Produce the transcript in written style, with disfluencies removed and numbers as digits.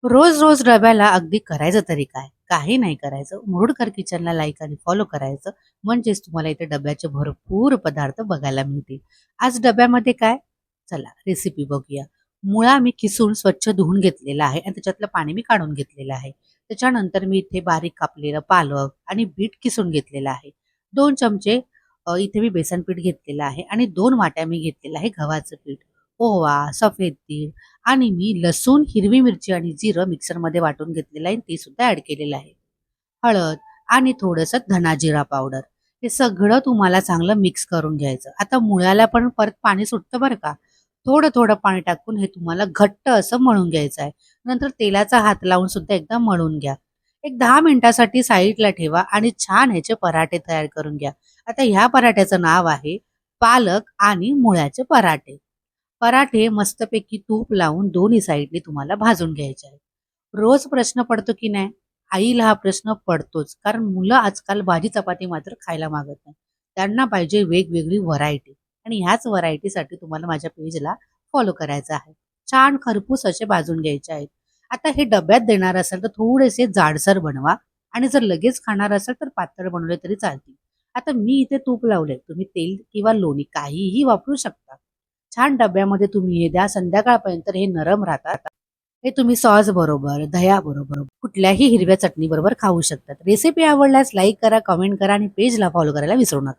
रोज रोज डब्याला अगदी करायचं तरी काय? काही नाही करायचं. मुरुडकर किचनला लाईक आणि फॉलो करायचं. म्हणजेच तुम्हाला इथे डब्याचे भरपूर पदार्थ बघायला मिळतील. आज डब्यामध्ये काय? चला रेसिपी बघूया. मुळा मी किसून स्वच्छ धुवून घेतलेला आहे आणि त्याच्यातलं पाणी मी काढून घेतलेलं आहे. त्याच्यानंतर मी इथे बारीक कापलेलं पालक आणि बीट किसून घेतलेलं आहे. 2 चमचे इथे मी बेसन पीठ घेतलेलं आहे आणि 2 वाट्या मी घेतलेलं आहे गव्हाचं पीठ. ओवा, सफेद तीळ आणि मी लसूण, हिरवी मिरची आणि जिरं मिक्सरमध्ये वाटून घेतलेलं आहे ते सुद्धा ॲड केलेलं आहे. हळद आणि थोडंसं धना जिरा पावडर. हे सगळं तुम्हाला चांगलं मिक्स करून घ्यायचं. आता मुळ्याला पण परत पाणी सुटतं बरं का. थोडं-थोडं पाणी टाकून हे तुम्हाला घट्ट असं मळून घ्यायचं आहे. नंतर तेलाचा हात लावून सुद्धा एकदा मळून घ्या. एक 10 मिनिटासाठी साईडला ठेवा आणि छान ह्याचे पराठे तयार करून घ्या. आता ह्या पराठ्याचं नाव आहे पालक आणि मुळ्याचे पराठे. पराठे मस्तपैकी तूप लावून दोन्ही साईडने तुम्हाला भाजून घ्यायचे आहे. रोज प्रश्न पडतो की नाही? आईला हा प्रश्न पडतोच. कारण मुलं आजकाल भाजी चपाती मात्र खायला मागत नाही. त्यांना पाहिजे वेगवेगळी व्हरायटी आणि ह्याच व्हरायटीसाठी तुम्हाला माझ्या पेजला फॉलो करायचं आहे. छान खरपूस असे भाजून घ्यायचे आहेत. आता हे डब्यात देणार असाल तर थोडेसे जाडसर बनवा आणि जर लगेच खाणार असाल तर पातळ बनवले तरी चालतील. आता मी इथे तूप लावले. तुम्ही तेल किंवा लोणी काहीही वापरू शकता. छान डब्यामध्ये तुम्ही हे द्या. संध्याकाळपर्यंत हे नरम राहतात. हे तुम्ही सॉस बरोबर, दह्याबरोबर, कुठल्याही हिरव्या चटणी बरोबर खाऊ शकतात. रेसिपी आवडल्यास लाईक करा, कमेंट करा आणि पेजला फॉलो करायला विसरू नका.